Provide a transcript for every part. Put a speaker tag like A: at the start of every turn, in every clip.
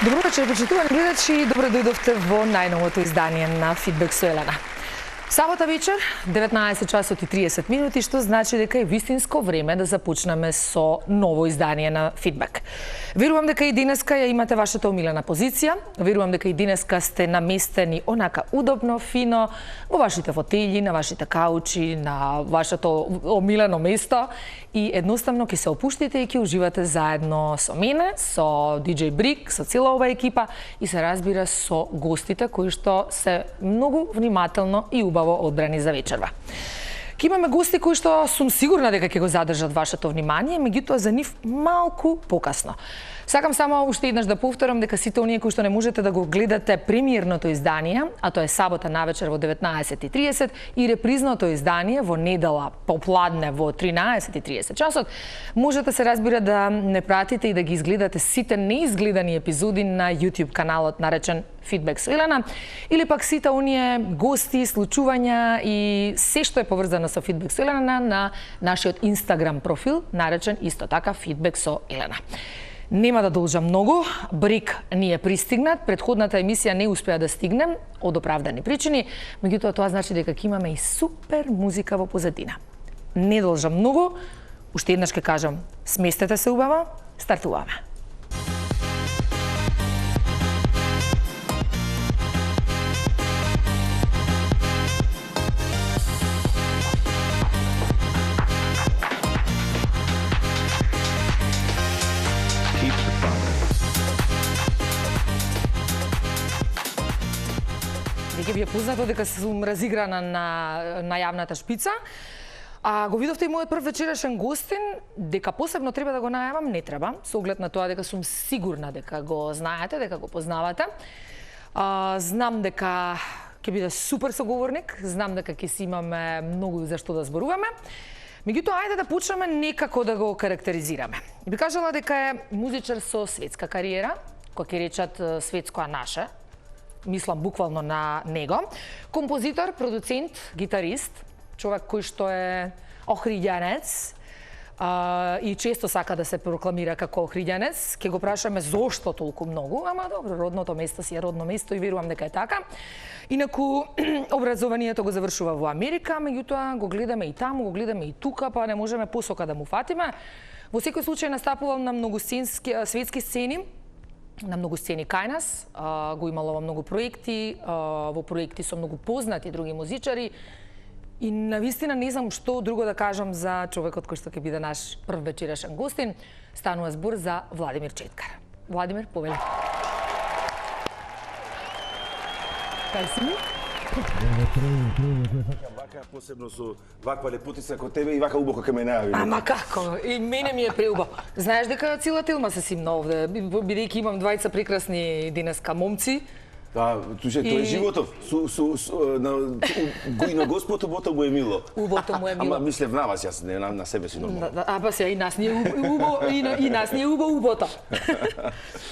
A: Добро вечер, почитувани гледачи, добро дојдовте во најновото издание на Фидбек со Елена. Сабота вечер, 19 часот и 30 минути, што значи дека е вистинско време да започнеме со ново издание на Фидбек. Верувам дека и денеска ја имате вашата омилена позиција, верувам дека и денеска сте наместени онака удобно, фино, во вашите фотели, на вашите каучи, на вашето омилено место и едноставно ќе се опуштите и ќе уживате заедно со мене, со DJ Брик, со цела ова екипа и се разбира со гостите кои што се многу внимателно и убаво одбрани за вечерва. Ке имаме гости кои што сум сигурна дека ќе го задржат вашето внимание, меѓутоа за нив малку покасно. Сакам само уште еднаш да повторам дека сите оние кои што не можете да го гледате премиерното издание, а тоа е сабота навечер во 19:30 и репризното издание во недела попладне во 13:30 часот, можете се разбира да не пратите и да ги изгледате сите неизгледани епизоди на YouTube каналот наречен Фидбек со Елена, или пак сите оние гости, случувања и се што е поврзано со Фидбек со Елена на нашиот Инстаграм профил наречен исто така Фидбек со Елена. Нема да должам многу, Брик ни е пристигнат, предходната емисија не успеа да стигнем од оправдани причини, меѓутоа тоа значи дека ќе имаме и супер музика во позадина. Не должам многу, уште еднаш ќе кажам, сместете се убаво, стартуваме. Веќе ви е познато дека сум разиграна на јавната шпица. А го видовте и мојот прв вечерашен гостин, дека посебно треба да го најавам, не треба, со оглед на тоа дека сум сигурна дека го знаете, дека го познавате. Знам дека ќе биде супер соговорник, знам дека ќе си имаме многу за што да зборуваме. Меѓутоа, ајде да почнеме некако да го карактеризираме. Би кажала дека е музичар со светска кариера, која ќе речат светско а наше, мислам буквално на него, композитор, продуцент, гитарист, човек кој што е охриѓанец и често сака да се прокламира како охриѓанец. Ќе го прашаме зошто толку многу, ама добро, родното место си е родно место и верувам дека е така. Инаку, образованието го завршува во Америка, меѓутоа го гледаме и таму, го гледаме и тука, па не можеме посока да му фатиме. Во секој случај настапувал на многу светски сцени, на многу сцени кај нас, го имало во многу проекти, во проекти со многу познати други музичари и навистина не знам што друго да кажам за човекот кој што ќе биде наш прв вечерашен гостин. Станува збор за Владимир Четкар. Владимир, повели. Кај си ми?
B: Вака, посебно со ваква лепотица како тебе и вака убаво кај ме најави.
A: Ама како? И мене ми е преубаво. Знаеш дека цела телма се симна овде, бидејќи имам двајца прекрасни денеска момци.
B: Туше, тоа е животов. И на Господ убото му е мило.
A: Убото му е мило.
B: Ама мислев на вас, јас не на себе си нормално.
A: Па се, и нас не е убо, и нас не е убото.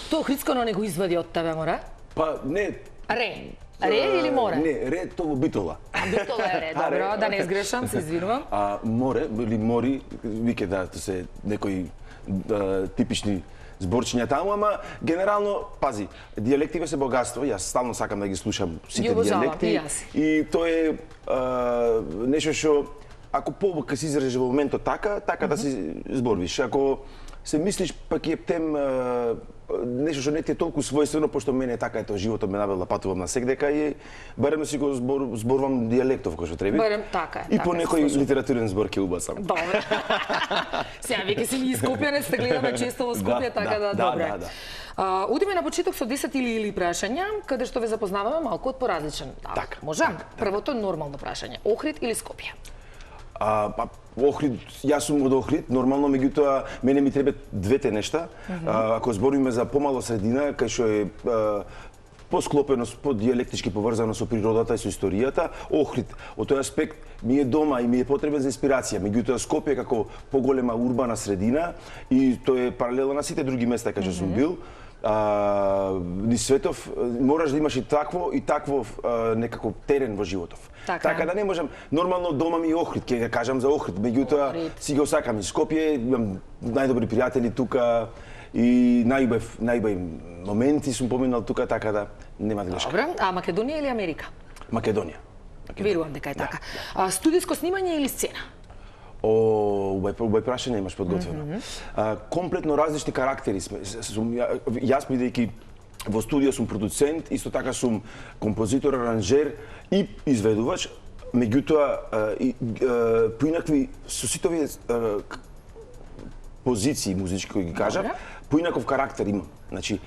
A: Тоа Хрицкано не го извади од тебе, мора?
B: Па не.
A: Ре или море?
B: Не, ре тоа во Битола.
A: Битола е ре, добро, да не изгрешам, се извинувам.
B: Море, или мори, вике да се некои типични зборчиња таму, ама генерално, пази, дијалективе се богатство, јас стално сакам да ги слушам сите дијалекти. И тоа е нешто што, ако повеќе се изразиш во моментот така да се зборвиш. Ако се мислиш, пак ќе ептем нешто што не ти е толку својствено, пошто мене така ето животот ме навел да патувам на секдека и барем да си го зборувам дијалектов кој што треба.
A: Барем така е.
B: И по некој литературен збор ќе убасам.
A: Добре. Сега веќе си ни Скопјанец, те гледаме често во Скопје, така да добре. Одиме на почеток со 10 или прашања, каде што ве запознаваме малку од поразличен.
B: Така.
A: Може? Првото нормално прашање. Охрид или Скопје?
B: Охрид, јас сум од Охрид, нормално, меѓутоа мене ми требат двете нешта. Ако збориме за помало средина, кај што е посклопено, подијалектички поврзано со природата и со историјата, Охрид од тој аспект ми е дома и ми е потребен за инспирација. Меѓутоа Скопје како поголема урбана средина и тоа е паралелно на сите други места кај што сум бил. Низ светов мораш да имаш и такво некако терен во животов. Така да не можам, нормално дома ми е Охрид, ќе кажам за Охрид, меѓутоа си го сакам и Скопје, имам најдобри пријатели тука и најубави моменти сум поминал тука, така да нема грешка.
A: Добро, а Македонија или Америка?
B: Македонија.
A: Верувам дека е така. Студиско снимање или сцена?
B: Убај прашање имаш подготвено. Комплетно различни карактери сме. Јас бидејќи во студио сум продуцент, исто така сум композитор, аранжер и изведувач, меѓутоа поинакви со сите овие позиции музички кои ги кажав, поинаков карактер имам. Значи,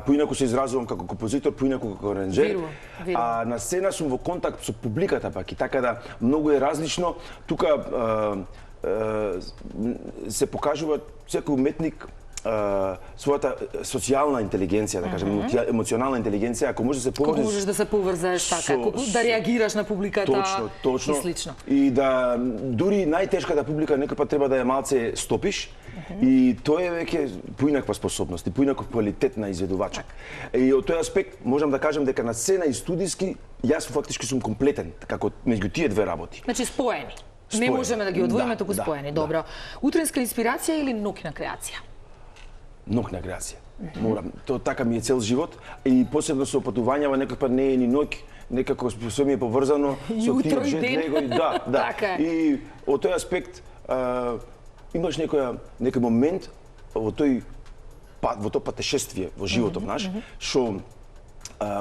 B: поинаку се изразувам како композитор, поинаку како аранжер. А на сцена сум во контакт со публиката пак и така да многу е различно. Тука се покажува секој уметник својата социјална интелигенција, да кажем, емоционална интелигенција, ако можеш да се поврзеш.
A: Како можеш да се поврзеш така, да реагираш на публиката
B: точно,
A: и слично.
B: И да дури најтешката публика некој пат треба да ја малце стопиш. И тоа е веќе поинаква способност и поинаков квалитет на изведувачот. И од тој аспект можам да кажам дека на сцена и студиски јас фактички сум комплетен како меѓу тие две работи.
A: Значи споени. Не можеме да ги одвоиме, туку споени. Добро. Утринска инспирација или ноќна креација?
B: Ноќна креација. Морам. Тоа така ми е цел живот и посебно со патувањава некако не е ни ноќ, некако се ми е поврзано со тие джетлегови. Да. И од тој аспект имаш некој момент во тој патешествие во животот наш, што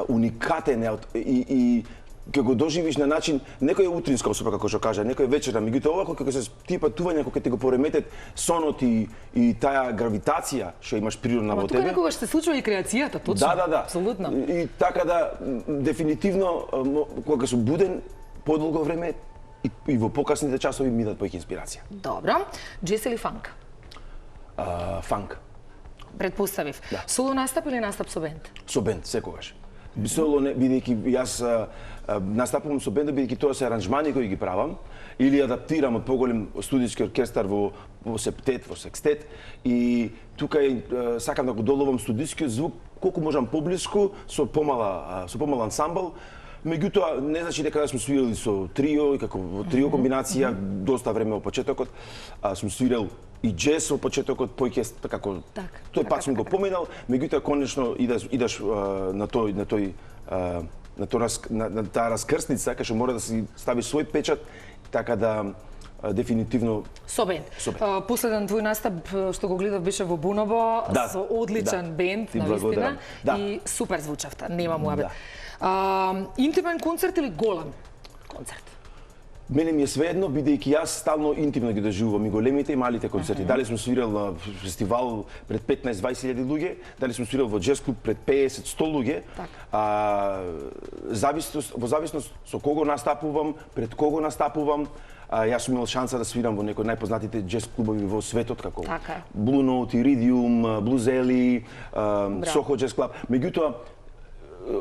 B: уникатен е и ќе го доживиш на начин, некој е утринска особа, како што кажа, некој е вечерна, меѓутоа ова кога се тие патувања кога ќе го пореметет сонот и таа гравитација што имаш природна во тебе.
A: Тука некогаш се случува и креацијата, точно.
B: Да.
A: Апсолутно.
B: И така да дефинитивно кога сум буден подолго време и во покасните часови ми дадат повеќе инспирација.
A: Добро. Джез или фанк?
B: Фанк.
A: Предпоставив. Соло настап или настап со бенд?
B: Со бенд, секогаш. Соло бидејќи јас настапувам со бендот бидејќи тоа се аранжмани кои ги правам или адаптирам од поголем студиски оркестар во септет, во секстет и тука сакам да го доловам студискиот звук колку можам поблиску со помал ансамбл. Меѓутоа, не значи дека да сум свирали со трио и како во трио комбинација доста време во почетокот, сум свирал и джез во почетокот, појќе како тој пат сум го поминал, меѓутоа конечно идаш на таа раскрсница кај што мора да си ставиш свој печат, така да дефинитивно
A: со бенд. Последен твој настап што го гледав беше во Буново со одличен бенд, навистина, и супер звучавте, нема муабет. Интимен концерт или голем концерт?
B: Мене ми е свеедно, бидејќи јас стално интимно ги доживувам и големите и малите концерти. Дали сум свирал на фестивал пред 15-20 луѓе, дали сум свирал во джез клуб пред 50-100 луѓе. Во зависност со кого настапувам, пред кого настапувам, јас сум имал шанса да свирам во некои најпознатите джез клубови во светот, како Blue Note, Iridium, Blues Alley, Soho Jazz Club. Меѓутоа,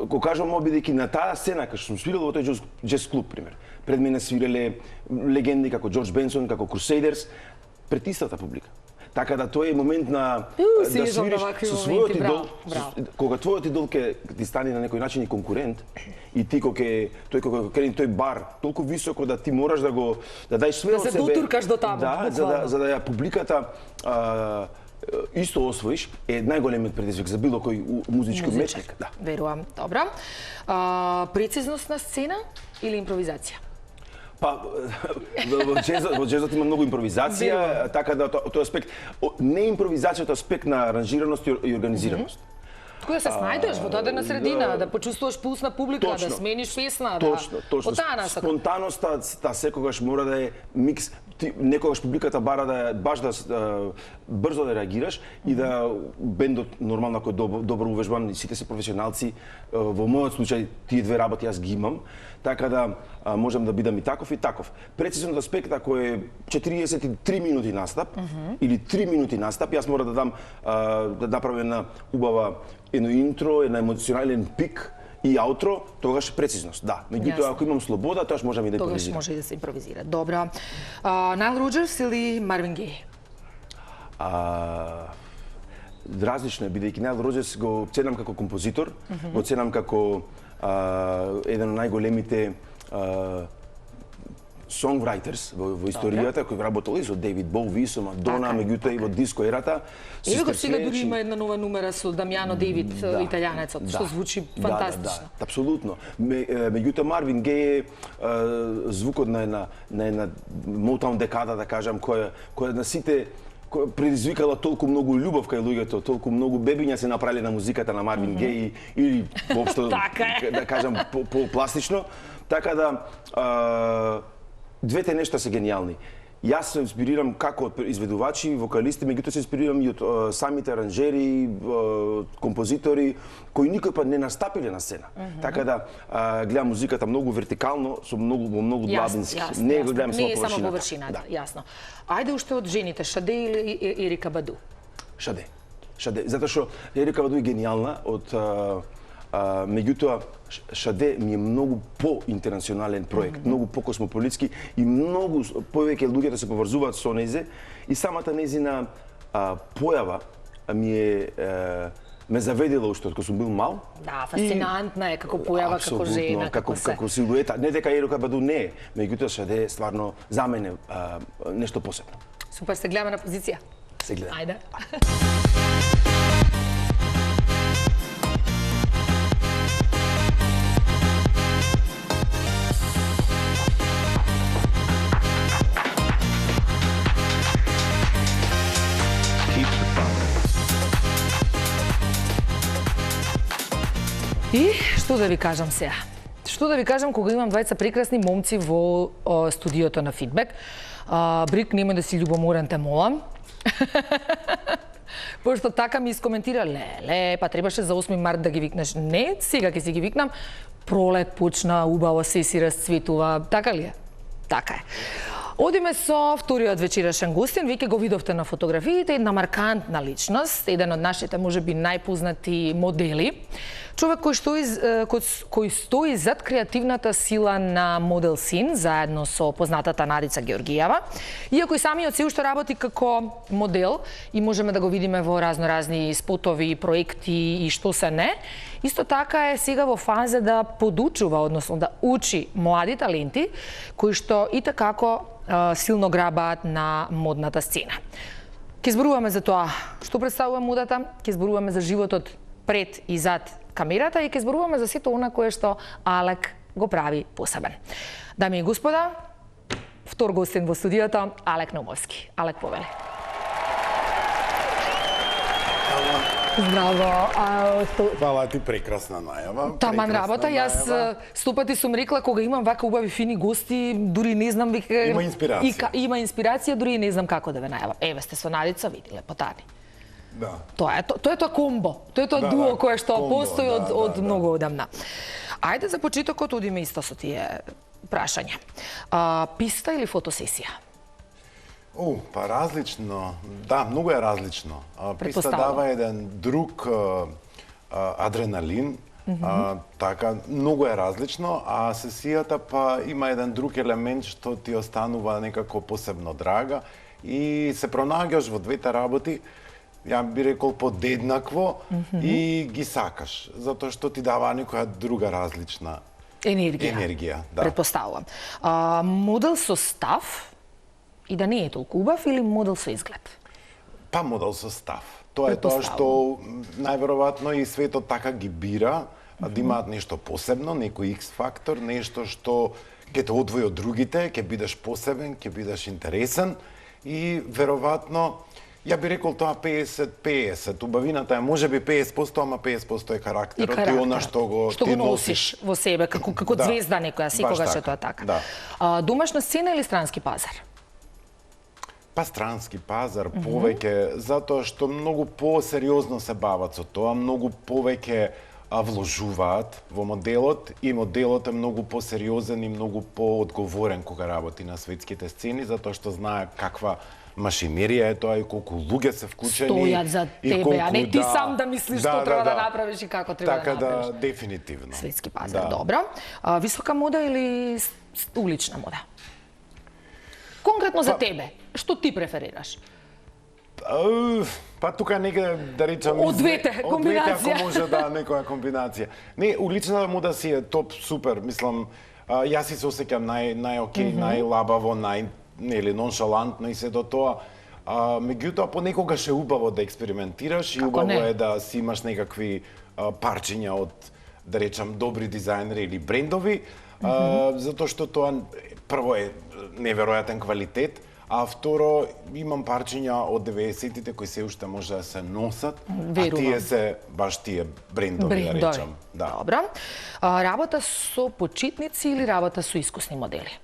B: кога кажам бидејќи на таа сцена кај што сум свирал во тој джез клуб, пример, пред мене свиреле легенди како Џорџ Бенсон, како Crusaders, пред истата публика. Така да тоа е момент на да свириш со својот идол, кога твојот идол ќе ти стане на некој начин и конкурент, и ти кога крени тој бар толку високо да ти мораш да дај све од себе.
A: Да се дотуркаш до таму.
B: Да, за да ја публиката исто освоиш, е најголемиот предизвик за било кој музички уметник.
A: Верувам. Добро. Прецизност на сцена или импровизација?
B: Па, во джезот има многу импровизација, така да тој аспект, не импровизацијата, аспект на аранжираност и организираност.
A: Кога се снајдеш во дадена средина, да почувствуваш пулс на публика, да смениш песна,
B: Точно. Спонтаноста секогаш мора да е микс. Некогаш публиката бара да баш брзо да реагираш и да бендот нормално ако е добро увежбан и сите се професионалци, во мојот случај тие две работи јас ги имам, така да можам да бидам и таков. Прецизниот аспект ако е 43 минути настап или 3 минути настап, јас мора да дам да направам една убава едно интро, една емоционален пик и аутро, тогаш прецизност, да. Меѓутоа, ако имам слобода, тогаш можам и да импровизирам.
A: Тогаш може и да се импровизира. Добро. Найл Роџерс или Марвин Геј?
B: Различно е, бидејќи Найл Роџерс го ценам како композитор, го ценам како еден од најголемите songwriters во историјата кои работеле со Дейвид Боуи, со Мадона,
A: Така е,
B: меѓутоа и во диско ерата.
A: Еве го
B: Sister
A: сега дури
B: Sledge.
A: има една нова numera со Дамјано Дейвид, италијанецот, што звучи фантастично.
B: Да, апсолутно. Меѓутоа Марвин Геј е звукот на една Motown декада, да кажам, која на сите предизвикала толку многу љубов кај луѓето, толку многу бебиња се направиле на музиката на Марвин Геј или воопшто да кажам по-пластично. Така да двете нешта се гениални. Јас се инспирирам како од изведувачи, вокалисти, меѓутоа се инспирирам и од самите аранжери, композитори кои никој пат не настапиле на сцена. Така да гледам музиката многу вертикално, со многу длабински. Не го гледам само површината.
A: Не само површината, јасно. Ајде уште од жените, Шаде или Ерика Баду?
B: Шаде. Затоа што Ерика Баду е гениална од меѓутоа Шаде ми е многу по-интернационален проект, многу по-космополитски и многу повеќе луѓето се поврзуваат со незе и самата незина појава ме заведела уште од кога сум бил мал.
A: Да, фасцинантна е како појава, како жена,
B: како силуета. Не дека Ерика Баду не е, меѓутоа Шаде е стварно за мене нешто посебно.
A: Супер, се гледаме на позиција.
B: Се гледаме.
A: Ајде. И што да ви кажам сега? Што да ви кажам кога имам двајца прекрасни момци во студиото на Фидбек? Брик, немој да си љубоморен, те молам. Пошто така ми искоментира, леле, па требаше за 8 март да ги викнеш. Не, сега ќе си ги викнам. Пролет почна, убаво се си расцветува. Така ли е? Така е. Одиме со вториот вечерашен гостин, веќе го видовте на фотографиите, една маркантна личност, еден од нашите можеби најпознати модели. Човек кој стои зад креативната сила на Model Scene, заедно со познатата Надица Георгијава. Иако и самиот се уште работи како модел и можеме да го видиме во разни спотови, проекти и што се не, исто така е сега во фаза да подучува, односно да учи млади таленти кои што и такако силно грабаат на модната сцена. Ке зборуваме за тоа што представува модата, ке зборуваме за животот пред и зад камерата и ке зборуваме за сето она кое што Алек го прави посебен. Дами и господа, втор гостин во студиото, Алек Наумовски. Алек, повели. Здраво.
C: Фала ти, прекрасна најава.
A: Таман работа, јас 100 пати сум рекла кога имам вака убави фини гости, дури не знам вика
C: Има инспирација.
A: Има инспирација, дури не знам како да ве најавам. Еве сте со Надица, види лепотани.
C: Да.
A: Тоа е тоа комбо. Тоа е тоа дуо кое што постои од многу одамна. Ајде за почетокот одиме исто со тие прашања. Писта или фотосесија?
C: Па различно. Да, многу е различно. Писта дава еден друг адреналин, така, многу е различно, а сесијата па има еден друг елемент што ти останува некако посебно драга и се пронаѓаш во двете работи, ја би рекол подеднакво и ги сакаш, затоа што ти дава некоја друга различна енергија, да.
A: Предпоставувам. Модел со став и да не е толку убав или модел со изглед?
C: Па модел со став. Тоа е тоа што најверојатно и светот така ги бира, да имаат нешто посебно, некој X фактор, нешто што ќе те одвои од другите, ќе бидеш посебен, ќе бидеш интересен и веројатно ја би рекол тоа 50-50. Убавината е можеби 50%, ама 50% е карактерот и она што го
A: носиш во себе како звезда некоја, секогаш е тоа така. Домашна сцена или странски пазар?
C: Па странски пазар повеќе, затоа што многу посериозно се бават со тоа, многу повеќе вложуваат во моделот и моделот е многу посериозен и многу поодговорен кога работи на светските сцени, затоа што знае каква машинерија е тоа и колку луѓе се вклучени.
A: Стојат за тебе, а не ти сам да мислиш што треба да направиш и како треба да направиш.
C: Така да, дефинитивно.
A: Светски пазар, добро. Висока мода или улична мода? Конкретно за тебе, што ти преферираш?
C: Па тука некаде да речам
A: од двете, комбинација.
C: Ако може да некоја комбинација. Не, уличната мода си е топ, супер, мислам, Јас си се осеќам најокей, најлабаво, ноншалантно и се до тоа. Меѓутоа, понекогаш е убаво да експериментираш и убаво е да си имаш некакви парчиња од, да речам, добри дизајнери или брендови, затоа што тоа прво е неверојатен квалитет, а второ имам парчиња од 90-тите кои се уште може да се носат, а тие се баш тие брендови, да речам.
A: Добро. Работа со почетници или работа со искусни модели?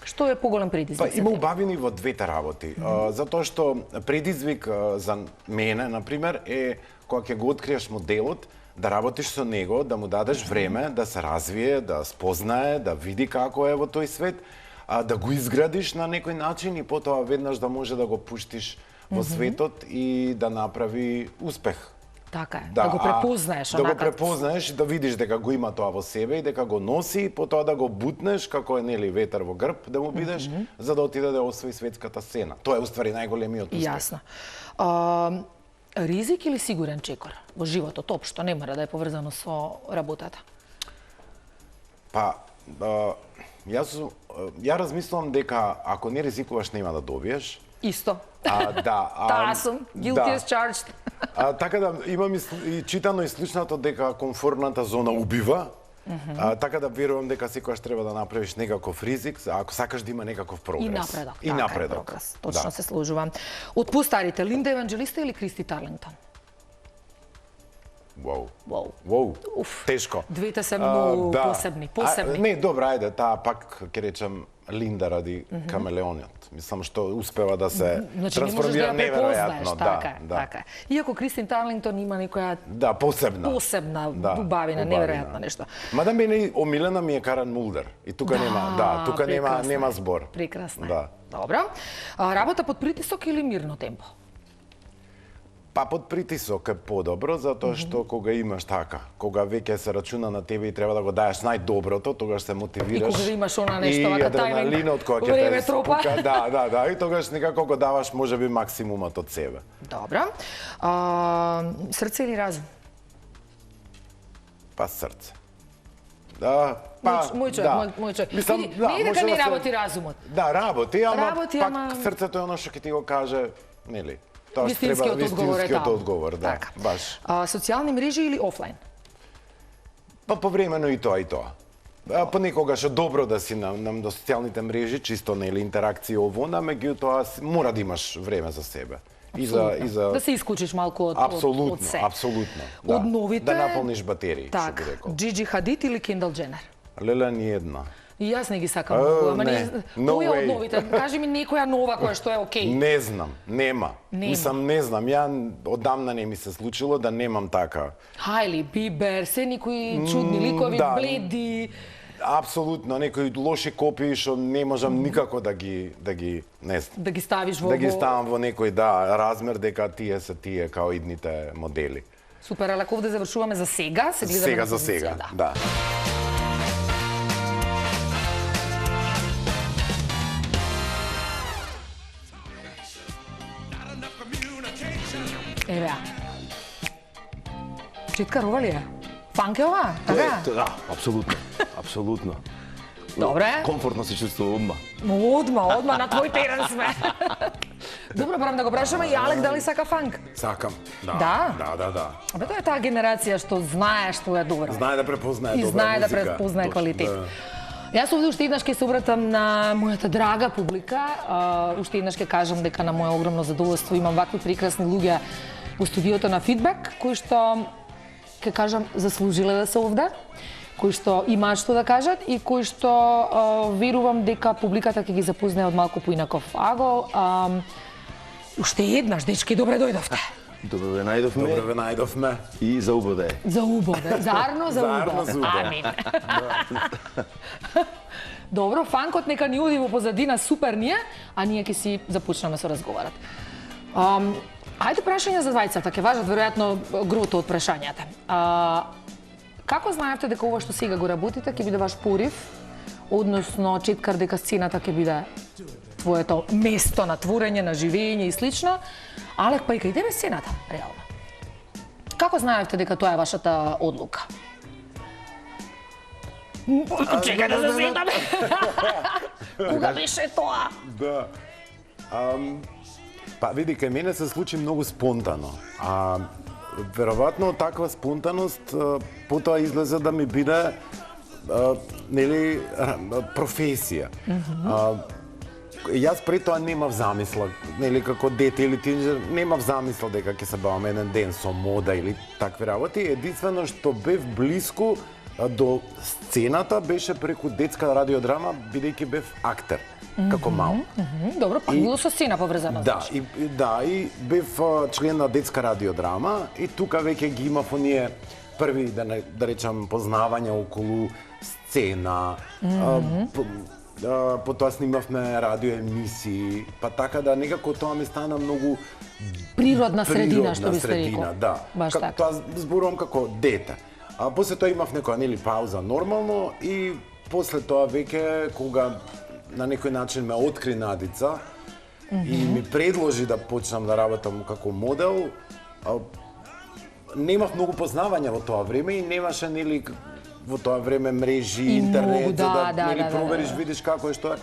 A: Што е поголем предизвик?
C: Има убавини во двете работи, затоа што предизвик за мене, например, е кога ќе го откриеш моделот, да работиш со него, да му дадеш време да се развие, да спознае, да види како е во тој свет, да го изградиш на некој начин и потоа веднаш да може да го пуштиш во светот и да направи успех.
A: Така е, да го препознаеш.
C: Да го препознаеш и да видиш дека го има тоа во себе и дека го носи, потоа да го бутнеш како е ветер во грб, да му бидеш, за да отиде да освои светската сцена. Тоа е уствари најголемиот успех.
A: Јасно. Ризик или сигурен чекор во животот општо не мора да е поврзано со работата?
C: Ја размислувам дека ако не ризикуваш нема да добиеш.
A: Исто.
C: Таа
A: сум guilty as charged.
C: Така да имам и читано и слушнато дека комфортната зона убива. Така да верувам дека секогаш треба да направиш некаков ризик, ако сакаш да има некаков прогрес.
A: И напредок. Точно се сложувам. Од постарите, Линда Еванџелиста или Кристи Тарлингтон?
C: Воу. Тешко.
A: Двете се многу посебни.
C: Не, добра, ајде, таа пак ќе речам Линда ради камелеонот. Мислам што успева да се трансформира неверојатно.
A: Така е. Иако Кристин Тарлингтон има некоја посебна убавина, неверојатно нешто.
C: Мада мене омилена ми е Карен Мулдер. И тука нема збор.
A: Прекрасно. Добро. Работа под притисок или мирно темпо?
C: Под притисок е подобро, затоа што кога имаш така, кога веќе се рачуна на тебе и треба да го даеш најдоброто, тогаш се мотивираш.
A: И кога имаш она нешто, вака
C: адреналинот кој ќе те спука. Да, и тогаш некако го даваш можеби максимумот од себе.
A: Добро. Срце или разум?
C: Срце.
A: Мој човек. Не е дека не работи разумот.
C: Да, работи, ама пак срцето е оно што ќе ти го каже, нели?
A: Вистинскиот
C: одговор, да, баш.
A: Социјални мрежи или офлайн?
C: Повремено и тоа и тоа. Понекогаш е добро да си на социјалните мрежи, чисто нели интеракција овона, меѓутоа мора да имаш време за себе.
A: Да се исклучиш малку од се.
C: Апсолутно.
A: Од новите...
C: Да наполниш батерии, што би рекол.
A: Джиджи Хадид или Кендал Дженер?
C: Леле, ни една.
A: И јас не ги сакам многу, ама која од новите? Кажи ми некоја нова која што е окей.
C: Не знам, нема. Мислам, не знам, ја одамна не ми се случило да немам така.
A: Хайли, Бибер, се некои чудни ликови, бледи.
C: Апсолутно, некои лоши копии што не можам никако да ги не знам.
A: Да ги ставиш во...
C: Да ги ставам во некој, размер дека тие се тие као идните модели.
A: Супер, ала овде завршуваме за сега, се гледаме
C: на позиција. Да.
A: Евеа. Читкар, ова ли е? Фанк е ова? Така?
B: Да, апсолутно.
A: Добре.
B: Комфортно се чувствувам
A: Одма, на твој терен сме. Добро, барам да го прашаме и Алек дали сака фанк?
C: Сакам, да.
A: Да? Абе, тоа е таа генерација што знае што е добро.
C: Знае да препознае добра музика.
A: И знае да препознае квалитет. Јас овде уште еднаш ќе се обратам на мојата драга публика. Уште еднаш ќе кажам дека на моје огромно задоволство имам вакви прекрасни луѓе во студиото на Фидбек, кои што, ќе кажам, заслужиле да се овде, кои што имаат што да кажат и кои што верувам дека публиката ќе ги запознае од малку поинаков агол. Уште еднаш, дечки, добре дојдовте.
B: Добро ве најдовме. И за убоде.
A: Заарно за убоде. Амин. Добро, фанкот нека ни оди во позадина, супер ние, а ние ќе си започнеме со разговорот. Ајде прашање за двајцата, ќе важат веројатно грото од прашањата. Како знаевте дека ова што сега го работите ќе биде ваш порив, односно Четкар дека сцената ќе биде твоето место на творење, на живење и слично? Алек, па и кај тебе сцената, реално. Како знаевте дека тоа е вашата одлука? Чекај да се сетам. Кога беше тоа?
C: Да. Па види, кај мене се случи многу спонтано. Веројатно таква спонтаност потоа излезе да ми биде нели професија. Јас пред тоа немав замисла, нели како дете или тинџер, немав замисла дека ќе се бавам еден ден со мода или такви работи. Единствено што бев блиску до сцената беше преку детска радиодрама, бидејќи бев актер како мал.
A: Добро, па било со сцена поврзано.
C: Да, и бев член на детска радиодрама и тука веќе ги имав оние први, да речам, познавања околу сцена. Потоа снимавме радиоемисии, па така да некако тоа ми стана многу
A: природна средина, што би сте рекол.
C: Да.
A: Баш така.
C: Тоа зборувам како дете. После тоа имав некоја нели пауза нормално и после тоа веќе кога на некој начин ме откри Надица и ми предложи да почнам да работам како модел, немав многу познавања во тоа време и немаше нели во тоа време мрежи, интернет, за да нели провериш, видиш како е, што е.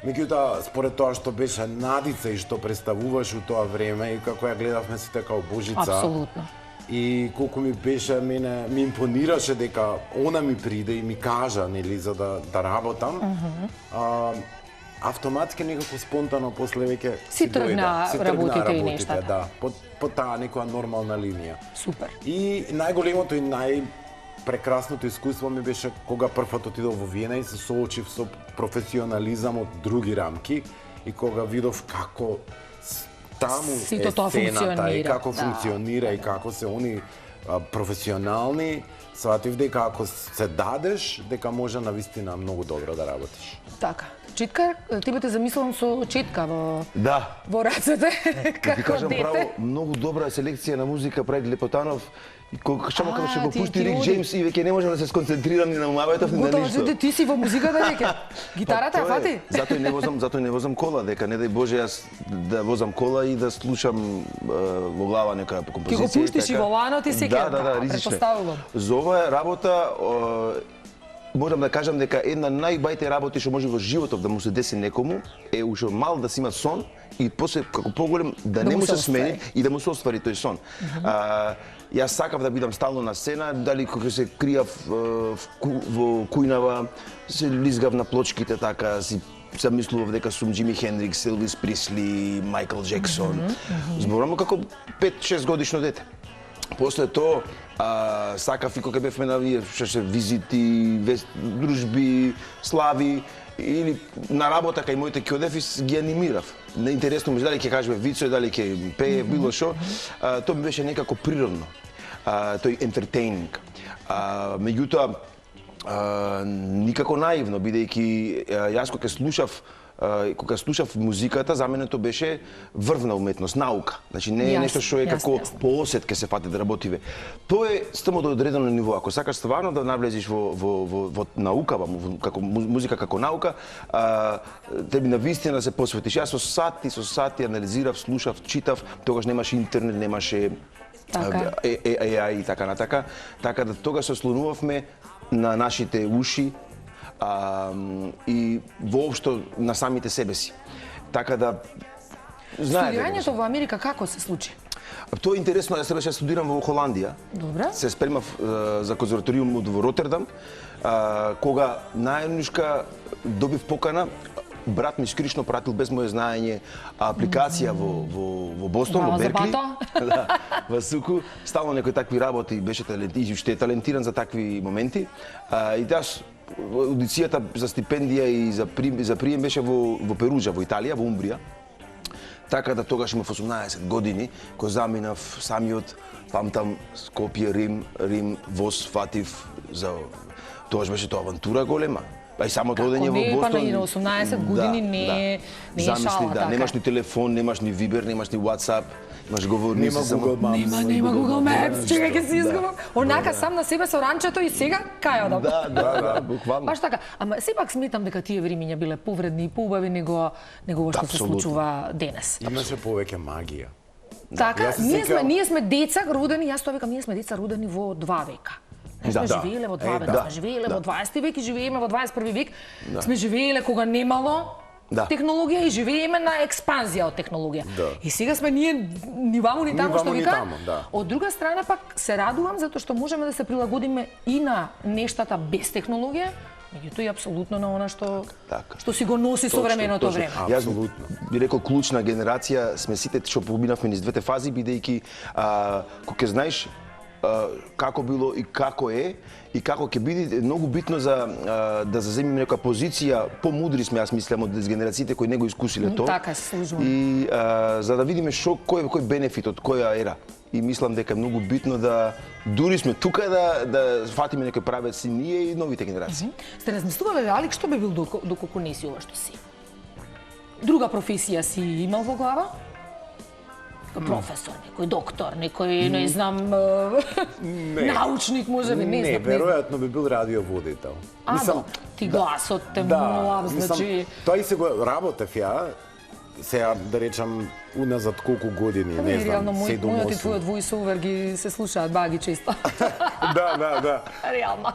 C: Меѓутоа, според тоа што беше Надица и што представуваш у тоа време и како ја гледавме сите као Божица.
A: Апсолутно.
C: И колку ми беше, мене ми импонираше дека она ми приде и ми кажа, нели, за да работам. Автоматски некако спонтано после веќе
A: си тргна работите и нештата.
C: Да, по таа некоја нормална линија.
A: Супер.
C: И најголемото и прекрасното искуство ми беше кога првпат отидов во Виена и се соочив со професионализам од други рамки и кога видов како таму е сцената и како функционира и како се они професионални, сватив дека ако се дадеш, дека може навистина многу добро да работиш.
A: Така. Читка, тебе те замислам со четка во рацете, како дете.
B: Право, многу добра селекција на музика прави Лепотанов. И кога ќе го пушти Рик Джеймс и веќе не можам да се сконцентрирам ни на муабетов ни на ништо.
A: Готово, ти си во музиката веќе. Гитарата ја фати?
B: Затоа не возам кола, дека не дај Боже јас да возам кола и да слушам во глава некоја композиција.
A: Ќе го пуштиш и во ланот и секој.
B: Да, ризично. За оваа работа можам да кажам дека една најбајте работи што може во животот да му се деси некому е уште мал да си има сон и после како поголем да не му се смени и да му се оствари тој сон. Јас сакав да бидам стално на сцена, дали кога се кријав во кујнава, се лизгав на плочките така, си замислував дека сум Џими Хендрикс, Елвис Присли, Майкл Джексон. Зборувам како 5-6 годишно дете. После тоа сакав и кога бевме на визити, дружби, слави или на работа кај моите ќе одев и ги анимирав. Неинтересно ми дали ќе кажеме вицој, дали ќе пее, било шо. Тоа ми беше некако природно. Тој ентертејнинг. Меѓутоа, никако наивно, бидејќи јас кога слушав музиката, за мене тоа беше врвна уметност, наука. Значи не е нешто што е како по осет ке се фати да работиве. Тоа е само до одредено ниво. Ако сакаш стварно да навлезеш во наука, како музика како наука, треба навистина да се посветиш. Јас со сати анализирав, слушав, читав, тогаш немаше интернет, немаше AI и така натака. Така да тогаш се ослонувавме на нашите уши и воопшто на самите себе си. Така да знаете.
A: Студирањето во Америка како се случи?
B: Тоа е интересно, јас сега студирам во Холандија.
A: Добре.
B: Се спремав за конзерваториумот во Ротердам, кога најнушка добив покана. Брат ми скришно пратил без моје знаење апликација во Бостон, во Беркли. Да, во Суку. Стално некои такви работи, беше талентиран за такви моменти. И јас аудицијата за стипендија и за прием беше во Перуџа, во Италија, во Умбрија. Така да тогаш имав 18 години, кој заминав самиот, памтам Скопје, Рим, воз фатив за тогаш беше тоа авантура голема. Па и самото одење во Бостон.
A: Не, па на 18 години не е шала така.
B: Немаш ни телефон, немаш ни Viber, немаш ни WhatsApp, имаш говорници само.
A: Нема Google Maps, чекај ќе се изгубам. Онака сам на себе со ранчето и сега кај одам.
B: Да, буквално.
A: Баш така. Ама сепак сметам дека тие времиња биле повредни и поубави него што се случува денес.
C: Имаше повеќе магија.
A: Така, ние сме деца родени, јас тоа викам, ние сме деца родени во 2 века. Сме живееле во това сме живееле во 20 век и живееме во 21 век. Сме живееле кога немало технологија и живееме на експанзија од технологија. И сега сме ние ни ваму ни таму што вика. Од друга страна пак се радувам затоа што можеме да се прилагодиме и на нештата без технологија, меѓутоа и апсолутно на она што си го носи современото време.
B: Јас би рекол клучна генерација сме сите што поминавме низ двете фази, бидејќи кога знаеш како било и како е и како ќе биде многу битно за да заземиме некоја позиција, помудри сме, јас мислам, од генерациите кои не го искусиле тоа.
A: Така се служувам.
B: И за да видиме кој бенефит од која ера. И мислам дека е многу битно да дури сме тука да фатиме некој правец и ние и новите генерации.
A: Сте размислувале, Алик, што би бил доколку не си ова што си? Друга професија си имал во глава? Некој професор, некој доктор, некој, не знам, научник, може би, не знам.
C: Не, веројатно би бил радиоводител.
A: Мислам, ти гласот те млав, значи...
C: Тоа и се го работев ја, сега да речам уназад колку години, не знам, 7-8.
A: Мојот и твојот voice-over ги се слушаат баги често.
C: Да.
A: Реално.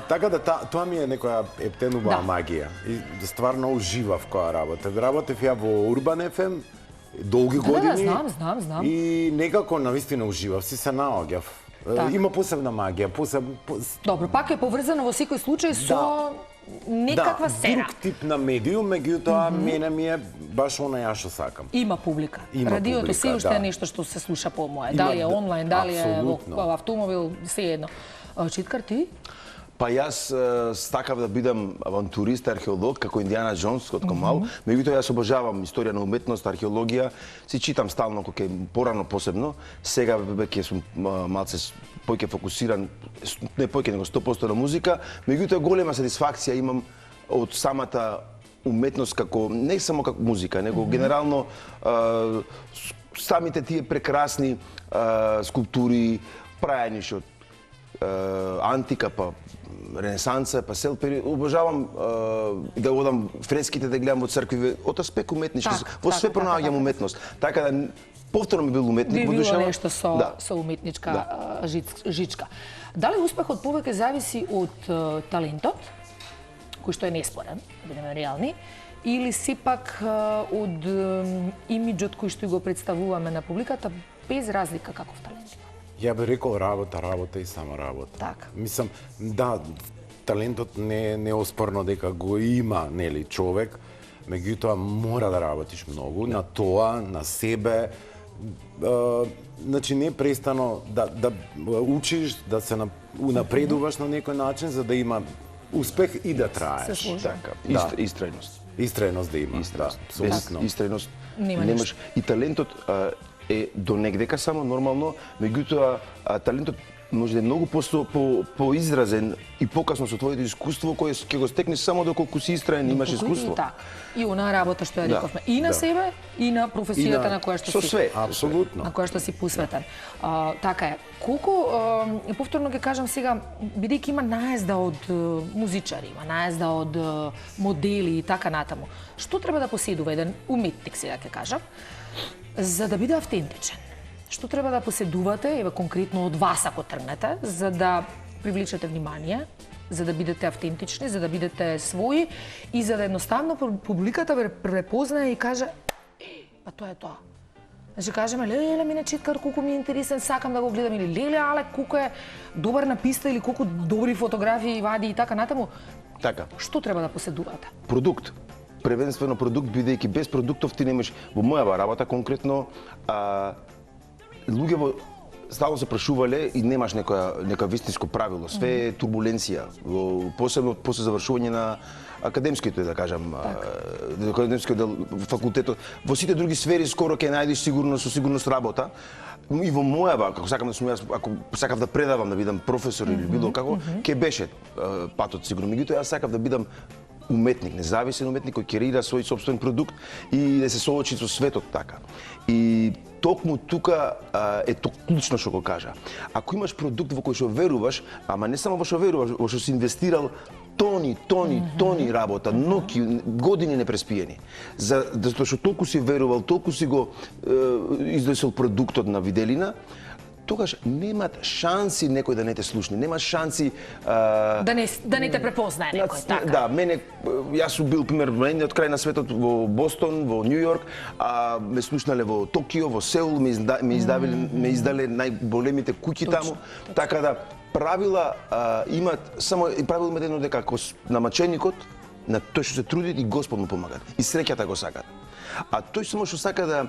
C: Така да тоа ми е некоја ептенува магија. И стварно уживав кога работев. Работев ја во Урбан FM долги години.
A: Знам.
C: И некако навистина уживав, си се наоѓав. Има посебна магија,
A: Добро, пак е поврзано во секој случај со некаква сера.
C: Друг тип на медиум, меѓутоа мене ми е баш она ја што сакам.
A: Има публика. Радиото се уште е нешто што се слуша по мое. Дали е онлайн, дали е во автомобил, се едно. Читкар, ти?
B: Па јас стакав да бидам авантурист, археолог, како Индиана Джонс од мал. Меѓутоа јас обожавам историја на уметност, археологија. Си читам стално кога е порано посебно. Сега веќе сум малце поќе фокусиран, не поќе него 100% на музика. Меѓутоа голема сатисфакција имам од самата уметност како не само како музика, него генерално самите тие прекрасни скулптури, прајани што антика, па ренесанса, па сел период. Обожавам да одам фреските да гледам во цркви, од аспект уметнички. Во све пронаоѓам уметност. Така да повторно ми бил уметник во душава.
A: Би било нешто со уметничка жичка. Дали успехот повеќе зависи од талентот, кој што е неспорен, да бидеме реални, или сепак од имиџот кој што го представуваме на публиката, без разлика каков талент има?
C: Ја би рекол работа и само работа.
A: Така.
C: Мислам, да, талентот не е неоспорно дека го има, нели, човек, меѓутоа мора да работиш многу на тоа, на себе. Значи не престано да учиш, да се унапредуваш на некој начин за да има успех и да траеш.
B: Така, истрајност.
C: Истрајност да има, да, абсолютно.
B: Без истрајност немаш. И талентот е до негдека само нормално, меѓутоа талентот може да е многу поизразен и покасно со твоето искуство кое ќе го стекнеш само доколку си истраен, имаш искуство.
A: И онаа работа што ја рековме и на себе и на професијата на која што си.
B: Со све,
C: апсолутно.
A: На која што си посветен. Така е. Колку повторно ќе кажам сега, бидејќи има наезда од музичари, има наезда од модели и така натаму. Што треба да поседува еден уметник, сега ќе кажам, за да биде автентичен? Што треба да поседувате, еве конкретно од вас ако тргнете, за да привлечете внимание, за да бидете автентични, за да бидете своји и за да едноставно публиката ве препознае и каже па тоа е тоа. Значи кажеме, леле, мине Читкар, колку ми е интересен, сакам да го гледам, или леле, але, колку е добар на писта, или колку добри фотографии вади и така натаму.
B: Така.
A: Што треба да поседувате?
B: Продукт. Превенствено продукт, бидејќи без продуктов ти немаш, во мојава работа конкретно, луѓе стално се прашувале и немаш нека вистинско правило. Све е турбуленција, посебно после завршување на академските, да кажам, академскиот дел, факултетот. Во сите други сфери скоро ќе најдеш со сигурност работа. И во мојава, ако сакам да сум јас, ако сакав да предавам, да бидам професор или било како, ќе беше патот сигурно. Меѓутоа јас сакав да бидам уметник, независен уметник кој креира свој сопствен продукт и да се соочи со светот така. И токму тука е тоа клучно што го кажа. Ако имаш продукт во кој што веруваш, ама не само во што веруваш, во што си инвестирал тони работа, ноки, години непреспиени. Затоа што толку си верувал, толку си го изнесел продуктот на виделина, тогаш немат шанси некој да не те слушне, нема шанси
A: Да не те препознае некој, така.
B: Да, мене јас сум бил пример во едниот крај на светот во Бостон, во Њу Јорк, а ме слушнале во Токио, во Сеул, ме издале најголемите куќи таму, така да правила имат само правило имат едно дека ако на маченикот на тој што се труди и Господ му помага и среќата го сакат. А тој само што сака да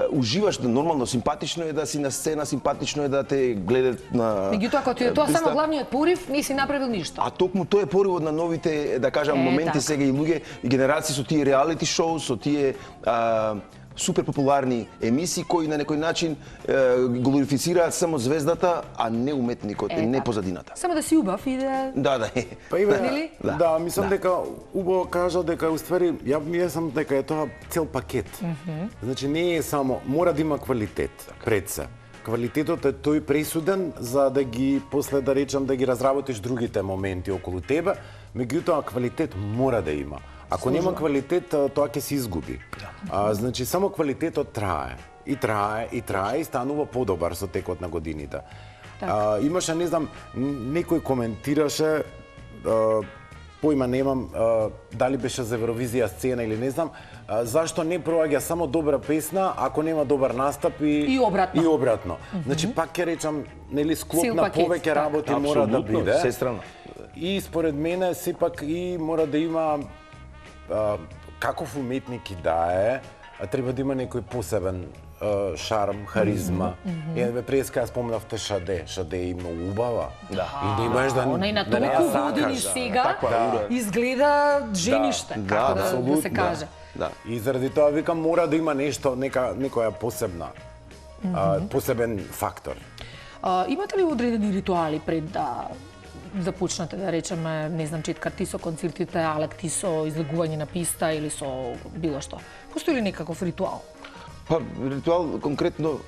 B: уживаш, да нормално, симпатично е да си на сцена, симпатично е да те гледат на...
A: Меѓутоа, ако ти е тоа само главниот порив, не си направил ништо.
B: А токму тој е поривот на новите, да кажам, моменти сега и луѓе и генерации со тие реалити шоу, со тие супер популарни емисии кои на некој начин глорифицираат само звездата, а не уметникот, не позадината.
A: Само да си убав и да...
B: Да.
C: Па да, мислам дека убаво кажа дека уствари ја мислам дека е тоа цел пакет. Значи не е само, мора да има квалитет пред се. Квалитетот е тој пресуден за да ги после да речам да ги разработиш другите моменти околу тебе, меѓутоа квалитет мора да има. Ако нема квалитет, тоа ќе се изгуби. Значи само квалитетот трае и станува подобар со текот на годините. Имаше, не знам, некој коментираше, појма немам дали беше за Евровизија сцена или не знам, зашто не проаѓа само добра песна ако нема добар настап и обратно. Значи пак ќе речам, нели склоп на повеќе работи мора да биде. И според мене сепак и мора да има каков уметник и да е, треба да има некој посебен шарм, харизма. Преска ја спомнавте Шаде. Шаде е многу убава. И да имаш да
A: она и на толку години сега изгледа жениште, како да се каже.
C: И заради тоа викам мора да има нешто, некоја посебна, посебен фактор.
A: Имате ли одредени ритуали пред да започнате, да речеме, не знам, Четкар, ти со концертите, Алек, ти со излегување на писта или со било што? Постои ли некаков ритуал?
B: Па, ритуал конкретно,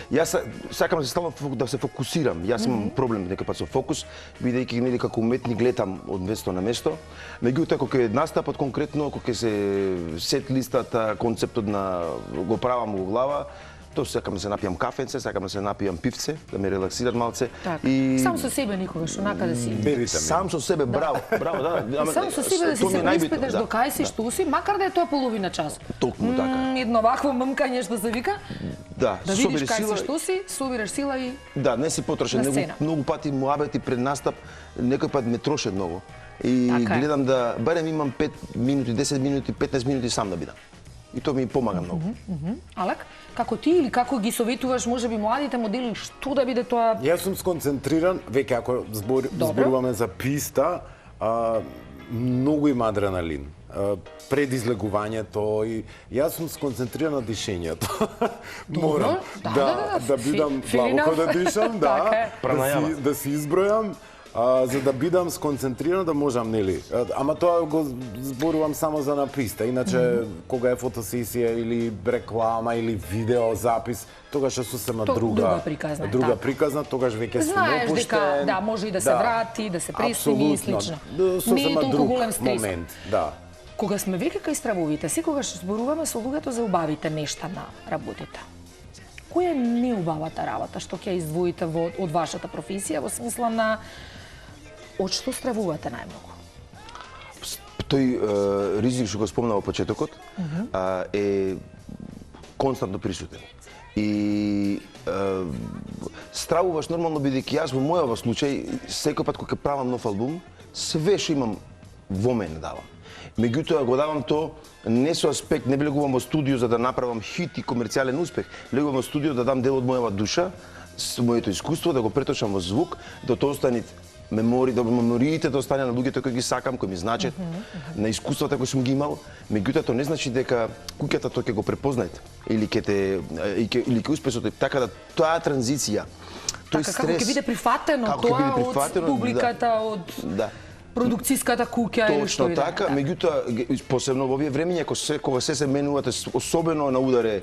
B: јас сакам да се фокусирам. Јас имам проблем некој пат со фокус, бидејќи нели како уметник летам од место на место. Меѓутоа кога е настапот конкретно, кога се сет листата, концептот на го правам во глава, тоа сакам да се напијам кафенце, сакам да се напијам пивце, да ме релаксират малце.
A: И сам со себе никогаш, онака да си.
B: Сам со себе, браво, да.
A: Сам со себе да си се преиспиташ до кај си, што си, макар да е тоа половина час.
B: Токму така.
A: Едно вакво ммкање што се вика.
B: Да,
A: да видиш кај си, што си, собираш сила и
B: да, не си потрошен, многу пати муабети пред настап, некој пат ме троше многу. И гледам да барем имам 5 минути, 10 минути, 15 минути сам да бидам. И тоа ми помага многу.
A: Алек, како ти или како ги советуваш можеби младите модели што да биде тоа?
C: Јас сум сконцентриран, веќе ако зборуваме за писта, многу има адреналин. Пред излегувањето и јас сум сконцентриран на дишењето. Морам да бидам длабоко да дишам, да си избројам, за да бидам сконцентриран да можам, нели. Ама тоа го зборувам само за на писта, иначе кога е фотосесија или реклама или видео запис, тогаш е сосема друга приказна, тогаш веќе сум опуштен.
A: Знаеш дека да може и да се врати, да се пресними и слично. Не е толку голем стрес. Кога сме веќе кај стравовите, секогаш зборуваме со луѓето за убавите нешта на работите. Која е неубавата работа што ќе издвоите од вашата професија во смисла на од што стравувате најмногу?
B: Тој ризик што го спомнава почетокот е константно присутен. И стравуваш нормално бидејќи јас во мојот случај секој пат кога правам нов албум, све што имам во мене давам. Меѓутоа го давам тоа не со аспект, не влегувам во студио за да направам хит и комерцијален успех, влегувам во студио да дам дел од мојава душа, со моето искуство, да го преточам во звук, да тоа остане мемориите да остане на луѓето кои ги сакам, кои ми значат, на искуствата кои сум ги имал. Меѓутоа тоа не значи дека куќата тоа ќе го препознаете или ќе успесот, така да тоа транзиција, тој стрес.
A: Како ќе биде прифатено тоа од публиката, од продукцијската куќа или што
B: Точно
A: и да е.
B: така, меѓутоа посебно во овие времиња кога се менувате, особено на ударе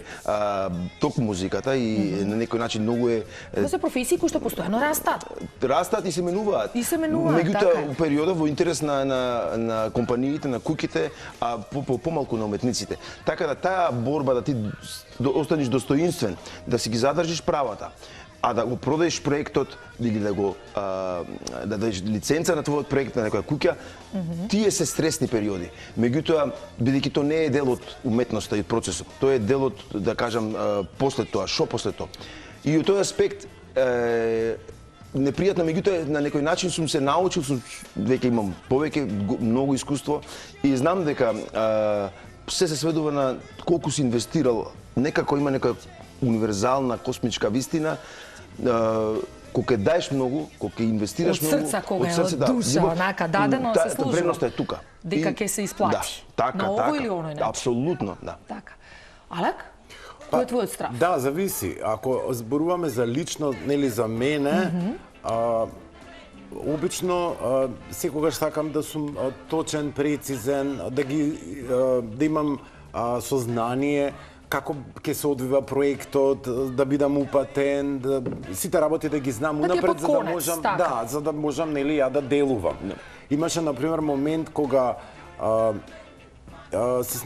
B: ток музиката и на некој начин многу е
A: Тоа се професии кои што постојано растат
B: и се менуваат.
A: И се менуваат,
B: Меѓутоа
A: така е.
B: во периодот во интерес на компаниите, на куќите, а помалку на уметниците. Така да таа борба да ти останеш достоинствен, да си ги задржиш правата, а да го продаеш проектот или да го да дадеш лиценца на твојот проект на некоја куќа, тие се стресни периоди. Меѓутоа, бидејќи тоа не е дел од уметноста и процесот, тоа е дел од, да кажам, после тоа, шо после тоа. И од тој аспект непријатно, меѓутоа на некој начин сум се научил, веќе имам повеќе многу искуство и знам дека се сведува на колку си инвестирал, некако има нека универзална космичка вистина, кога ќе даеш многу, кога ќе инвестираш
A: од
B: многу,
A: срца, кога е од душа, онака дадено се служува.
B: Вредноста е тука.
A: Дека ќе се исплати.
B: Да, така,
A: на ово
B: така,
A: или оној начин.
B: апсолутно, да.
A: Така. Алек, кој е твојот страв?
C: Да, зависи. Ако зборуваме за лично, нели за мене, обично секогаш сакам да сум точен, прецизен, да имам сознание како ќе се одвива проектот, да бидам упатен, сите работи да ги знам унапред за да можам, за да можам нели ја да делувам. Имаше на пример момент кога се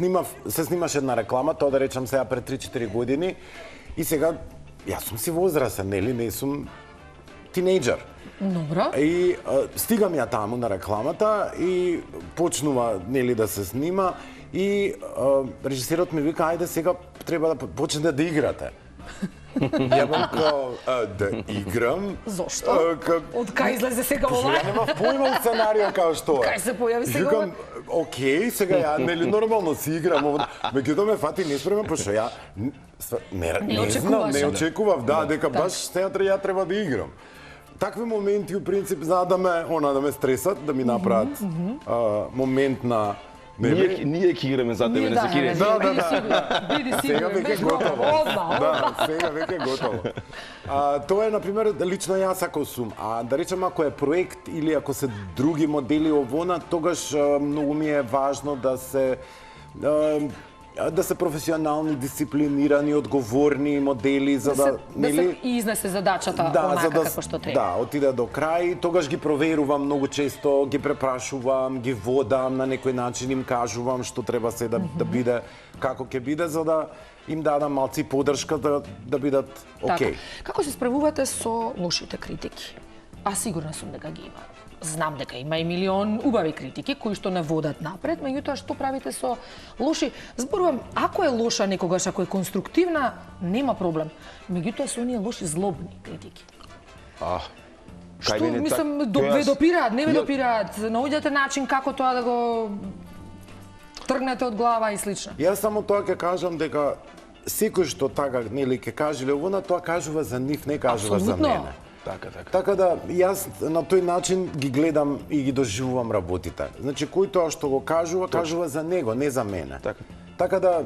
C: снимаше една реклама, тоа да речам сега пред 3-4 години, и сега јас сум си возрасен, нели, не сум тинејџер.
A: Добро.
C: И стигам ја таму на рекламата и почнува нели да се снима и режисерот ми вика ајде сега треба да почнете да играте. Ја бам као да играм.
A: Зошто? Од кај излезе сега ова?
C: Ја немав појма од сценарио као што е.
A: Кај се појави сега ова?
C: Океј, сега ја нели нормално си играм, меѓутоа ме фати неспремен, пошто ја не очекував, да, дека баш сега ја треба да играм. Такви моменти, у принцип, знаат да ме стресат, да ми направат момент на...
B: Ние ќе играме за тебе, не се кире.
A: Биди сигурен.
C: Сега веќе готово. Да, сега веќе готово. Тоа е, например, лично јас ако сум. А да речем, ако е проект или ако се други модели овона, тогаш многу ми е важно да се професионални, дисциплинирани, одговорни модели за да
A: се изнесе задачата онака како што треба.
C: Да, отиде до крај, тогаш ги проверувам многу често, ги препрашувам, ги водам на некој начин, им кажувам што треба се да биде, како ќе биде, за да им дадам малци поддршка да бидат окей.
A: Како се справувате со лошите критики? А сигурна сум дека ги има. Знам дека има и милион убави критики кои што не водат напред, меѓутоа што правите со лоши? Зборувам, ако е лоша некогаш, ако е конструктивна, нема проблем. Меѓутоа со оние лоши злобни критики. Што мислам, ве допираат, не ве допираат, наоѓате начин како тоа да го тргнете од глава и слично.
C: Јас само тоа ќе кажам дека секој што така нели ќе каже или овона, тоа кажува за нив, не кажува за мене. Така да јас на тој начин ги гледам и ги доживувам работите. Значи кој тоа што го кажува, кажува за него, не за мене. Така да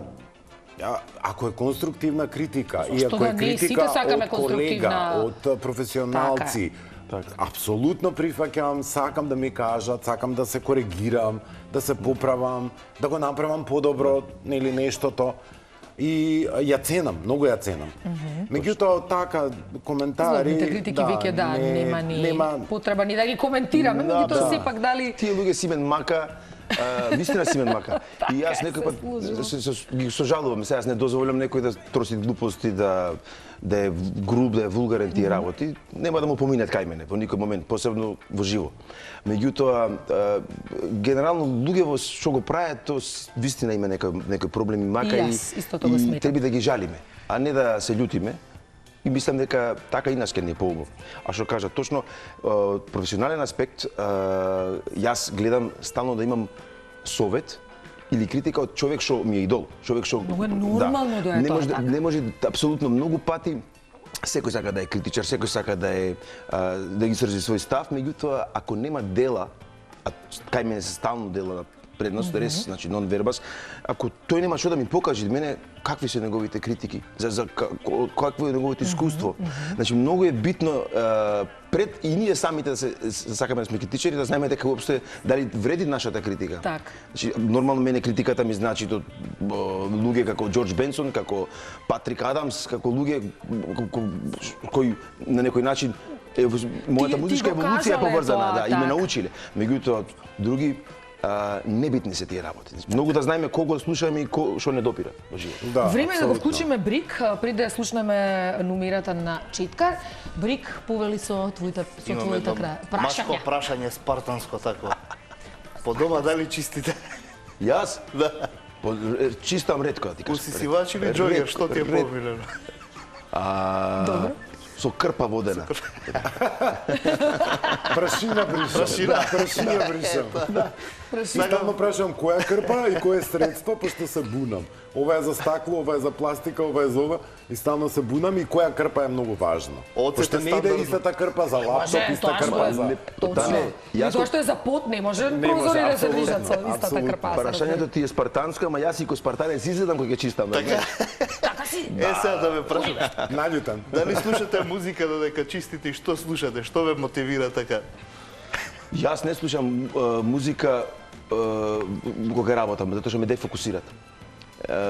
C: ако е конструктивна критика и ако е критика од колега, од професионалци, апсолутно прифаќам, сакам да ми кажат, сакам да се коригирам, да се поправам, да го направам подобро, нели нештото. И ја ценам, многу ја ценам. Меѓутоа, така, коментари...
A: Злобните критики веќе нема потреба ни да ги коментираме, меѓутоа сепак дали...
B: Тие луѓе Симен Мака, вистина Симен Мака. И јас некој пат ги сожалувам, сега јас не дозволам некој да троси глупости, да е груб, да е вулгарен тие работи. Нема да му поминат кај мене во никој момент, посебно во живо. Меѓутоа, генерално луѓе што го прават, тоа вистина има некој проблеми мака и треба да ги жалиме, а не да се љутиме. И мислам дека така и нас ќе не поубав. А што кажа, точно професионален аспект, јас гледам стално да имам совет или критика од човек што ми е идол, човек што
A: Много е нормално да е тоа така.
B: Не може апсолутно многу пати секој сака да е критичар, секој сака да ги изрази свој став, меѓутоа ако нема дела, а кај мене се стално дела предност, рес, значи нон вербас, ако тој нема што да ми покаже мене какви се неговите критики, за какво е неговото искуство. Значи многу е битно пред и ние самите да се сакаме да сме критичари, да знаеме дека уопште дали вреди нашата критика.
A: Так.
B: Значи нормално мене критиката ми значи до луѓе како Џорџ Бенсон, како Патрик Адамс, како луѓе кои на некој начин мојата музичка еволуција е поврзана, да, и ме научиле. Меѓутоа други небитни се тие работи. Многу да знаеме кого слушаме и што не допира во животот.
A: Да, време е да го вклучиме Брик, пред да ја слушнеме номерата на Четкар. Брик, повели со твоите прашања.
D: Машко прашање спартанско тако. По дома дали чистите?
B: Јас?
D: Да.
B: Чистам ретко, да ти кажам.
D: Усисивач или џогер, што ти е помилено?
A: Добро.
B: Со крпа водена.
C: Прашина бришам. Стално прашам која крпа и која средство, пошто се бунам. Ова е за стакло, ова е за пластика, ова е за ова. И стално се бунам и која крпа е многу важно. Пошто не иде истата крпа за лаптоп, иста крпа за...
A: Точно. И тоа што е за пот, не може прозори да се движат со истата крпа.
B: Прашањето ти е спартанско, ама јас и ко спартанец изгледам кој ќе чистам.
A: Така си.
D: Сега да ме прашам.
C: Наљутен.
D: Дали слушате музика додека чистите и што слушате? Што ве мотивира така?
B: Јас не слушам музика кога работам, затоа што ме дефокусират.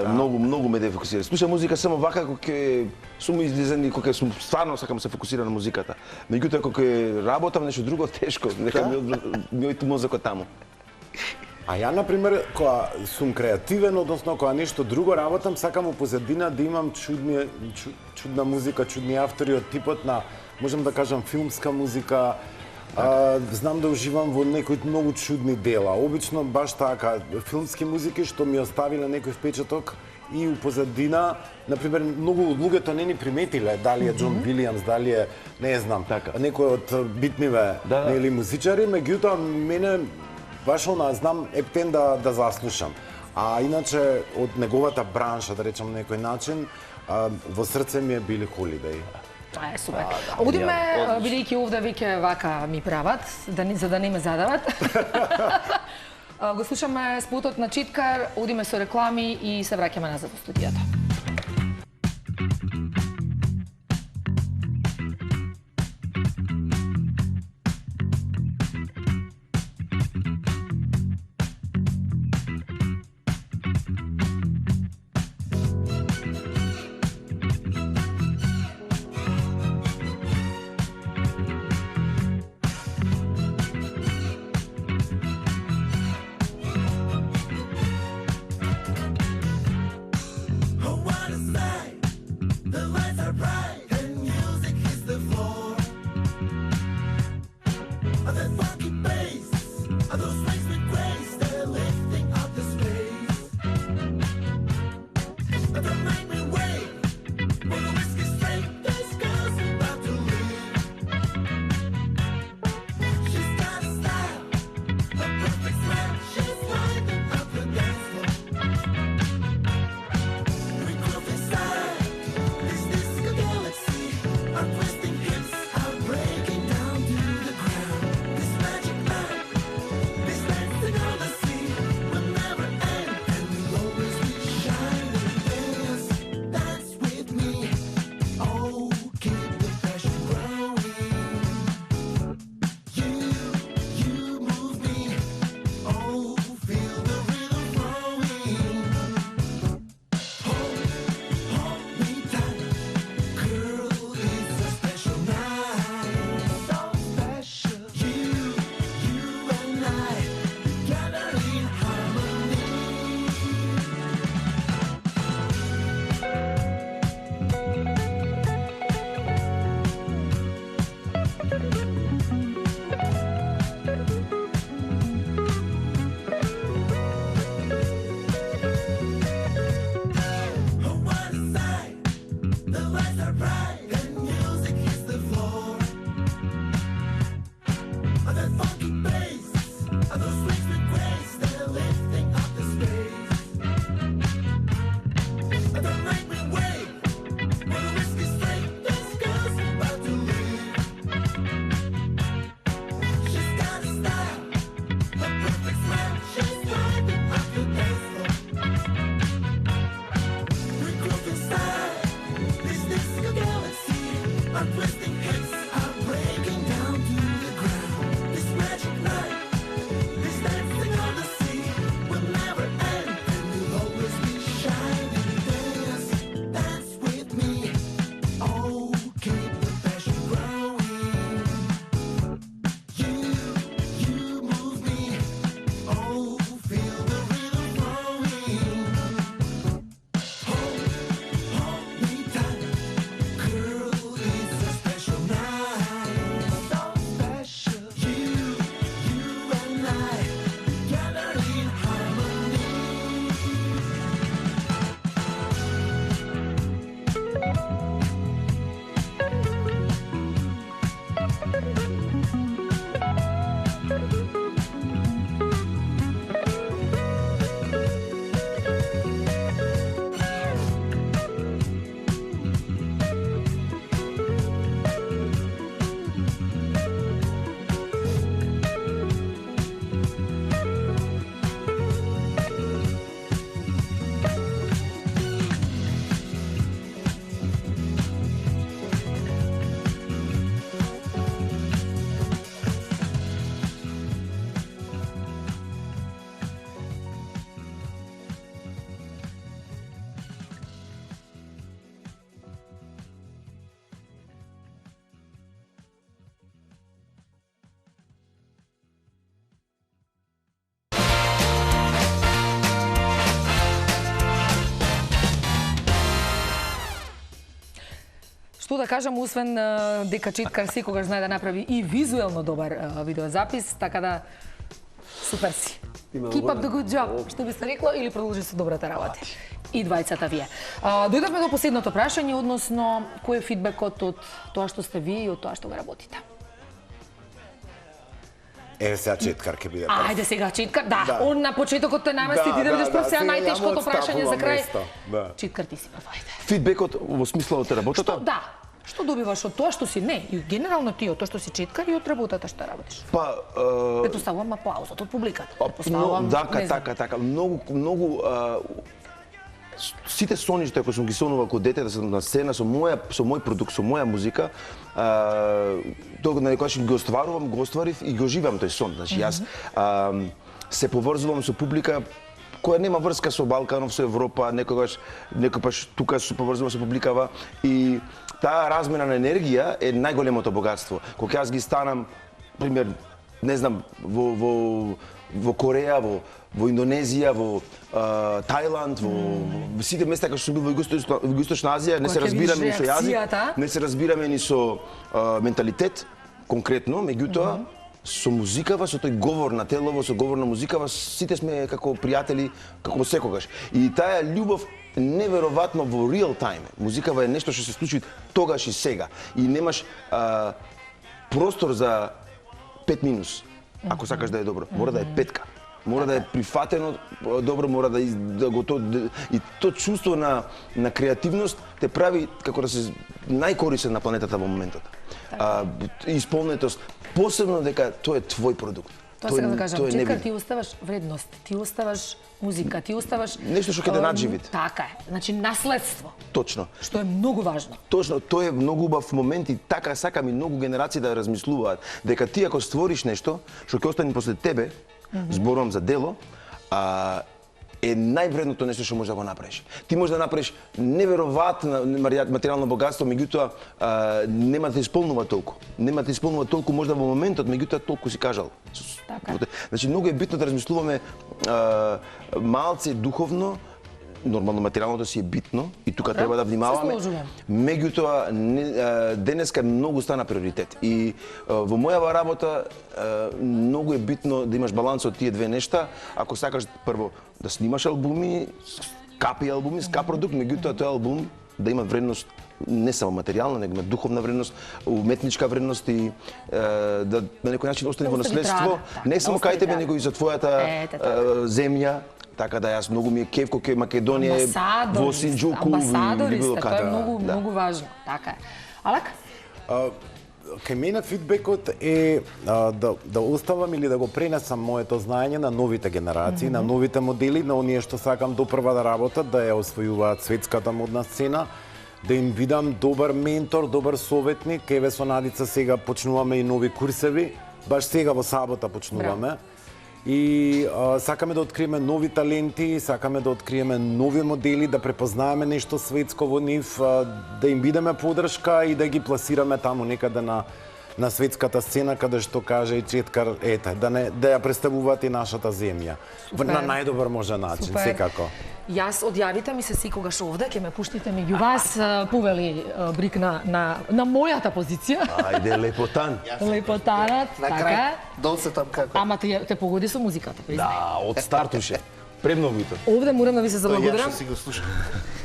B: Многу ме дефокусира. Слушам музика само вака кога сум излизен и кога сум стварно сакам се фокусирам на музиката. Меѓутоа кога работам нешто друго тешко, нека ми мозокот таму.
C: А ја, например, кога сум креативен, односно кога нешто друго работам, сакам у позадина да имам чудна музика, чудни автори од типот на, можам да кажам, филмска музика. Знам да уживам во некои многу чудни дела. Обично баш така, филмски музики што ми оставиле некој впечаток и у позадина, например, многу од луѓето не ни приметиле дали е Џон Вилијамс, дали е, не знам, некој од битниве нели музичари, меѓутоа мене баш знам ептен да заслушам. А иначе од неговата бранша, да речам на некој начин, во срце ми е Били Холидеј.
A: Тоа е супер. Одиме, бидејќи овде веќе вака ми прават, за да не ме задават. Го слушаме спотот на Четкар, одиме со реклами и се враќаме назад во студијата. што да кажам, освен дека Читкар секогаш знае да направи и визуелно добар видеозапис, така да супер си. Keep up the good job, што би се рекло, или продолжи со добрата работа. И двајцата вие. Дојдовме до последното прашање, односно кој е фидбекот од тоа што сте вие и од тоа што го работите?
C: Сега Читкар ќе биде прв.
A: Ајде сега Читкар, да, он на почетокот те намести, ти да прв сега најтешкото прашање за крај. Читкар, ти си прв, ајде.
B: Фидбекот во смислот од работата?
A: Да. Што добиваш од тоа што си не, и генерално ти од тоа што си Читкар и од работата што работиш?
B: Па,
A: претпоставувам аплаузот од публиката. Претпоставувам,
B: така, многу сите соништа кои сум ги сонувал кога дете на сцена со мој продукт, со моја музика, тоа кога ги остварувам, го остварив и го живеам тој сон. Значи јас се поврзувам со публика која нема врска со Балканов, со Европа, некогаш тука се поврзувам со публикава и таа размена на енергија е најголемото богатство. Кога јас ги станам, пример, не знам, во Кореја, во Индонезија, во Тајланд, во сите места кај што сум бил во Југоисточна Азија, не се разбираме ни со јазик, не се разбираме ни со менталитет конкретно, меѓутоа со музикава, со тој говор на телово, со говор на музикава, сите сме како пријатели, како секогаш. И таа љубов неверојатно во real time. Музикава е нешто што се случи тогаш и сега. И немаш простор за 5 минус, ако сакаш да е добро. Мора да е 5. Мора да е прифатено добро, мора да го и то чувство на креативност те прави како да се најкорисен на планетата во моментот. Исполнетост, посебно дека тоа е твој продукт.
A: Тоа сега да кажам, Читкар, ти оставаш вредност, ти оставаш музика, ти оставаш
B: нешто што ќе те надживит.
A: Така е, значи наследство.
B: Точно.
A: Што е многу важно.
B: Точно, тоа е многу убав момент и така сакам и многу генерации да размислуваат дека ти ако створиш нешто што ќе остане после тебе, зборувам за дело, е највредното нешто што можеш да го направиш. Ти можеш да направиш неверојатно материјално богатство, меѓутоа нема да исполнува толку. Нема да исполнува толку можда во моментот, меѓутоа толку си кажал.
A: Така.
B: Значи многу е битно да размислуваме малце духовно, нормално материјалното си е битно и тука треба да внимаваме. Меѓутоа денеска многу стана приоритет и во мојава работа многу е битно да имаш баланс од тие две нешта. Ако сакаш прво да снимаш албуми, скапи албуми, скап продукт, меѓутоа тој албум да има вредност не само материјална, него има духовна вредност, уметничка вредност и да на некој начин остане во наследство, не само кај тебе, него и за твојата земја. Така да јас многу ми е кеф кога Македонија е во Синџуку или било каде.
A: Тоа е многу важно. Така е. Алак?
C: Кај мене фидбекот е да оставам или да го пренесам моето знаење на новите генерации, на новите модели, на оние што сакам допрва да работат, да ја освојуваат светската модна сцена, да им видам добар ментор, добар советник. Еве со Надица сега почнуваме и нови курсеви, баш сега во сабота почнуваме. И сакаме да откриеме нови таленти, сакаме да откриеме нови модели, да препознаеме нешто светско во нив, да им бидеме поддршка и да ги пласираме таму некаде на светската сцена, каде што каже и Читкар, да ја представуваат и нашата земја. На најдобар може начин, секако.
A: Јас одјавите ми се секогаш овде, ќе ме пуштите меѓу вас, повели Брик на мојата позиција.
B: Ајде, лепотан.
A: Лепотанат, така.
D: Донсетам како.
A: Ама те погоди со музиката, признај.
B: Да, од стартуше. Премногуито.
A: Овде морам да ви се заблагодарам.
D: Тоа ја што си го слушам.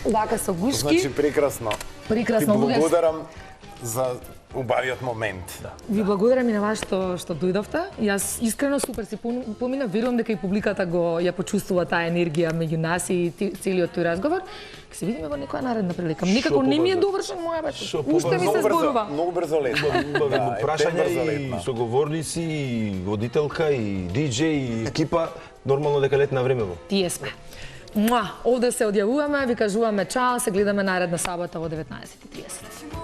A: Вака со гушки.
C: Значи прекрасно.
A: Прекрасно.
C: Ти благодарам за убавиот момент.
A: Ви благодарам и на вас што дојдовте. Јас искрено супер си помина, верувам дека и публиката ја почувствува таа енергија меѓу нас и целиот тој разговор. Ќе се видиме во некоја наредна прилика. Никако не ми е довршен мојавет. Уште ми се зборува.
C: Многу брзо летно.
B: Прашања и соговорници, и водителка, и диџеј, и екипа, нормално дека лет на времево.
A: Тие сме. Овде се одјавуваме, ви кажуваме чао, се гледаме наредна сабота во 19:30.